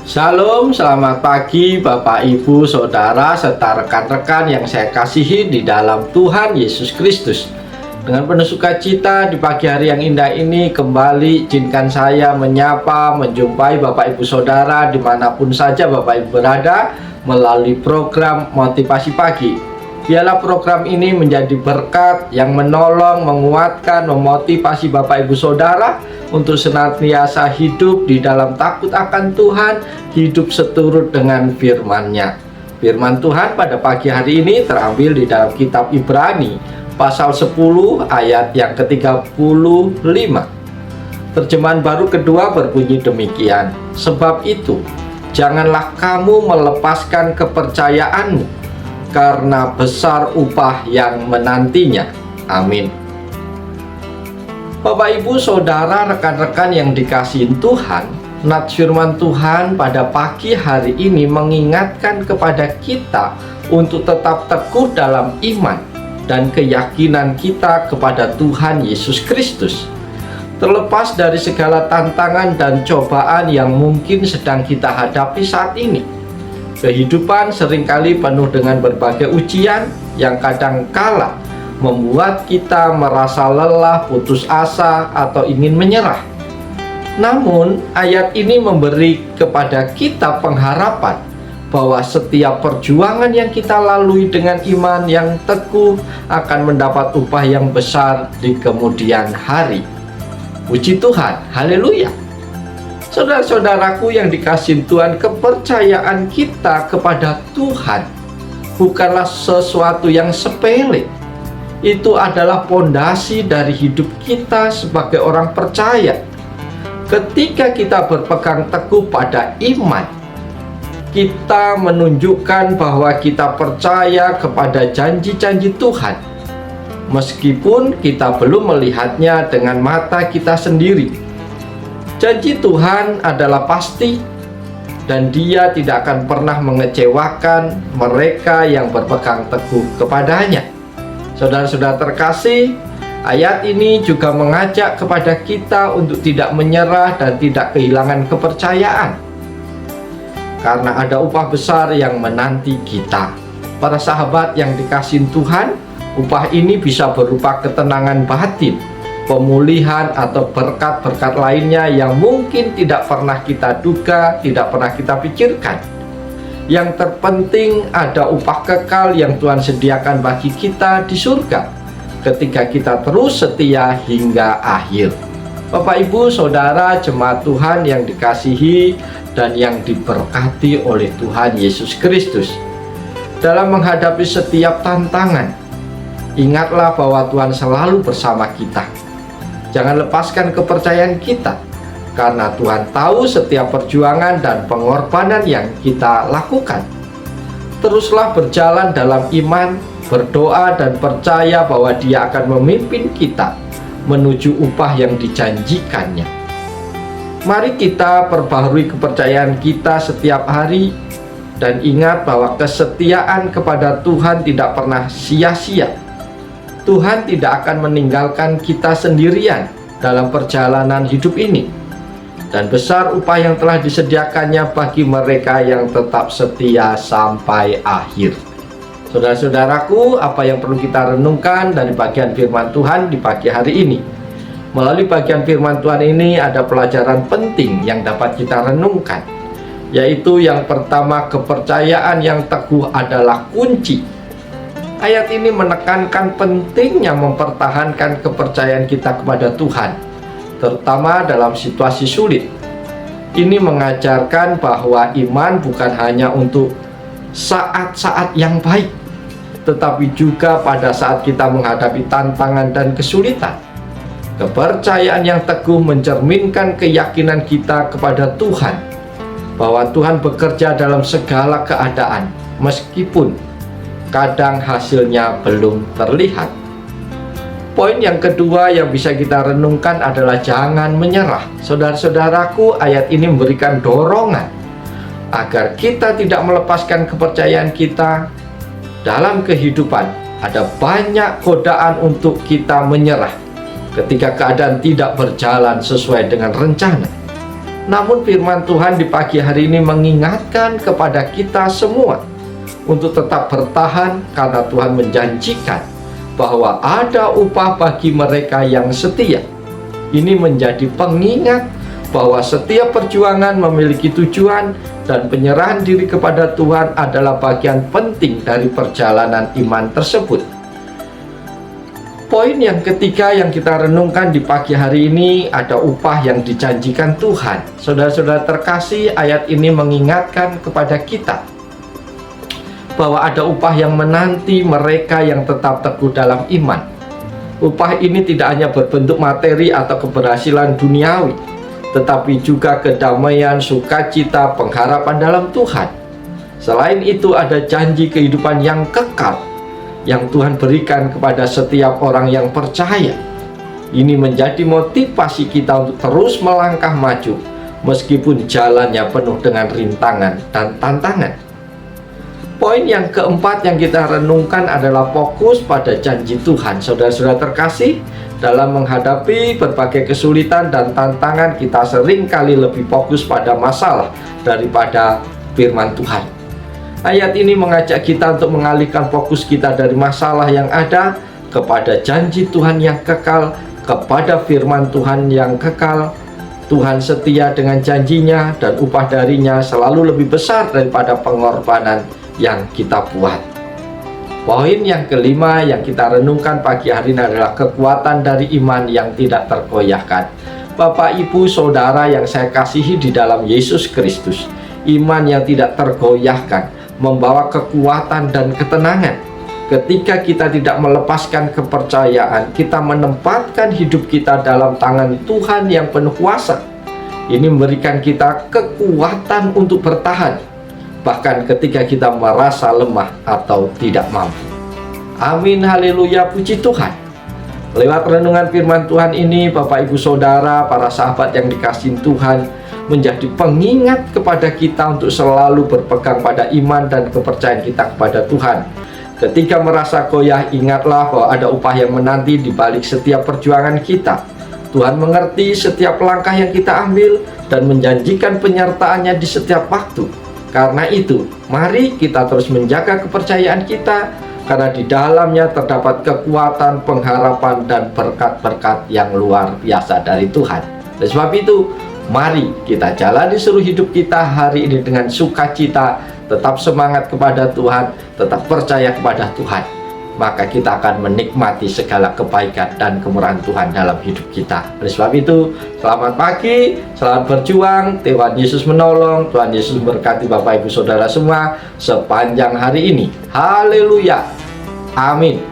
Shalom, selamat pagi Bapak, Ibu, Saudara, serta rekan-rekan yang saya kasihi di dalam Tuhan Yesus Kristus. Dengan penuh sukacita di pagi hari yang indah ini, kembali izinkan saya menyapa, menjumpai Bapak, Ibu, Saudara dimanapun saja Bapak, Ibu berada melalui program Motivasi Pagi. Biarlah program ini menjadi berkat yang menolong, menguatkan, memotivasi Bapak Ibu Saudara untuk senantiasa hidup di dalam takut akan Tuhan, hidup seturut dengan firman-Nya. Firman Tuhan pada pagi hari ini terambil di dalam kitab Ibrani pasal 10 ayat yang ke-35. Terjemahan baru kedua berbunyi demikian. Sebab itu, janganlah kamu melepaskan kepercayaanmu, karena besar upah yang menantinya. Amin. Bapak, Ibu, Saudara, rekan-rekan yang dikasihi Tuhan, nats firman Tuhan pada pagi hari ini mengingatkan kepada kita untuk tetap teguh dalam iman dan keyakinan kita kepada Tuhan Yesus Kristus. Terlepas dari segala tantangan dan cobaan yang mungkin sedang kita hadapi saat ini, kehidupan seringkali penuh dengan berbagai ujian yang kadangkala membuat kita merasa lelah, putus asa, atau ingin menyerah. Namun, ayat ini memberi kepada kita pengharapan bahwa setiap perjuangan yang kita lalui dengan iman yang teguh akan mendapat upah yang besar di kemudian hari. Puji Tuhan, haleluya. Saudara-saudaraku yang dikasihi Tuhan, kepercayaan kita kepada Tuhan bukanlah sesuatu yang sepele. Itu adalah pondasi dari hidup kita sebagai orang percaya. Ketika kita berpegang teguh pada iman, kita menunjukkan bahwa kita percaya kepada janji-janji Tuhan, meskipun kita belum melihatnya dengan mata kita sendiri. Janji Tuhan adalah pasti, dan Dia tidak akan pernah mengecewakan mereka yang berpegang teguh kepadanya. Saudara-saudara terkasih, ayat ini juga mengajak kepada kita untuk tidak menyerah dan tidak kehilangan kepercayaan, karena ada upah besar yang menanti kita. Para sahabat yang dikasihi Tuhan, upah ini bisa berupa ketenangan batin, pemulihan, atau berkat-berkat lainnya yang mungkin tidak pernah kita duga, tidak pernah kita pikirkan. Yang terpenting ada upah kekal yang Tuhan sediakan bagi kita di surga ketika kita terus setia hingga akhir. Bapak, Ibu, Saudara, jemaat Tuhan yang dikasihi dan yang diberkati oleh Tuhan Yesus Kristus, dalam menghadapi setiap tantangan, ingatlah bahwa Tuhan selalu bersama kita. Jangan lepaskan kepercayaan kita, karena Tuhan tahu setiap perjuangan dan pengorbanan yang kita lakukan. Teruslah berjalan dalam iman, berdoa, dan percaya bahwa Dia akan memimpin kita menuju upah yang dijanjikannya. Mari kita perbaharui kepercayaan kita setiap hari, dan ingat bahwa kesetiaan kepada Tuhan tidak pernah sia-sia. Tuhan tidak akan meninggalkan kita sendirian dalam perjalanan hidup ini, dan besar upah yang telah disediakannya bagi mereka yang tetap setia sampai akhir. Saudara-saudaraku, apa yang perlu kita renungkan dari bagian firman Tuhan di pagi hari ini? Melalui bagian firman Tuhan ini ada pelajaran penting yang dapat kita renungkan, yaitu yang pertama, kepercayaan yang teguh adalah kunci. Ayat ini menekankan pentingnya mempertahankan kepercayaan kita kepada Tuhan, terutama dalam situasi sulit. Ini mengajarkan bahwa iman bukan hanya untuk saat-saat yang baik, tetapi juga pada saat kita menghadapi tantangan dan kesulitan. Kepercayaan yang teguh mencerminkan keyakinan kita kepada Tuhan, bahwa Tuhan bekerja dalam segala keadaan, meskipun kadang hasilnya belum terlihat. Poin yang kedua yang bisa kita renungkan adalah jangan menyerah. Saudara-saudaraku, ayat ini memberikan dorongan agar kita tidak melepaskan kepercayaan kita. Dalam kehidupan ada banyak godaan untuk kita menyerah ketika keadaan tidak berjalan sesuai dengan rencana. Namun firman Tuhan di pagi hari ini mengingatkan kepada kita semua untuk tetap bertahan, karena Tuhan menjanjikan bahwa ada upah bagi mereka yang setia. Ini menjadi pengingat bahwa setiap perjuangan memiliki tujuan, dan penyerahan diri kepada Tuhan adalah bagian penting dari perjalanan iman tersebut. Poin yang ketiga yang kita renungkan di pagi hari ini, ada upah yang dijanjikan Tuhan. Saudara-saudara terkasih, ayat ini mengingatkan kepada kita bahwa ada upah yang menanti mereka yang tetap teguh dalam iman. Upah ini tidak hanya berbentuk materi atau keberhasilan duniawi, tetapi juga kedamaian, sukacita, pengharapan dalam Tuhan. Selain itu, ada janji kehidupan yang kekal yang Tuhan berikan kepada setiap orang yang percaya. Ini menjadi motivasi kita untuk terus melangkah maju, meskipun jalannya penuh dengan rintangan dan tantangan. Poin yang keempat yang kita renungkan adalah fokus pada janji Tuhan. Saudara-saudara terkasih, dalam menghadapi berbagai kesulitan dan tantangan, kita seringkali lebih fokus pada masalah daripada firman Tuhan. Ayat ini mengajak kita untuk mengalihkan fokus kita dari masalah yang ada kepada janji Tuhan yang kekal, kepada firman Tuhan yang kekal. Tuhan setia dengan janjinya, dan upah darinya selalu lebih besar daripada pengorbanan yang kita buat. Poin yang kelima yang kita renungkan pagi hari ini adalah kekuatan dari iman yang tidak tergoyahkan. Bapak, Ibu, Saudara yang saya kasihi di dalam Yesus Kristus, iman yang tidak tergoyahkan membawa kekuatan dan ketenangan. Ketika kita tidak melepaskan kepercayaan, kita menempatkan hidup kita dalam tangan Tuhan yang penuh kuasa. Ini memberikan kita kekuatan untuk bertahan, bahkan ketika kita merasa lemah atau tidak mampu. Amin, haleluya, puji Tuhan. Lewat renungan firman Tuhan ini, Bapak, Ibu, Saudara, para sahabat yang dikasihi Tuhan, menjadi pengingat kepada kita untuk selalu berpegang pada iman dan kepercayaan kita kepada Tuhan. Ketika merasa goyah, ingatlah bahwa ada upah yang menanti di balik setiap perjuangan kita. Tuhan mengerti setiap langkah yang kita ambil dan menjanjikan penyertaannya di setiap waktu. Karena itu, mari kita terus menjaga kepercayaan kita, karena di dalamnya terdapat kekuatan, pengharapan, dan berkat-berkat yang luar biasa dari Tuhan. Oleh sebab itu, mari kita jalani seluruh hidup kita hari ini dengan sukacita, tetap semangat kepada Tuhan, tetap percaya kepada Tuhan. Maka kita akan menikmati segala kebaikan dan kemurahan Tuhan dalam hidup kita. Oleh sebab itu, selamat pagi, selamat berjuang, Tuhan Yesus menolong, Tuhan Yesus memberkati Bapak, Ibu, Saudara semua sepanjang hari ini. Haleluya, amin.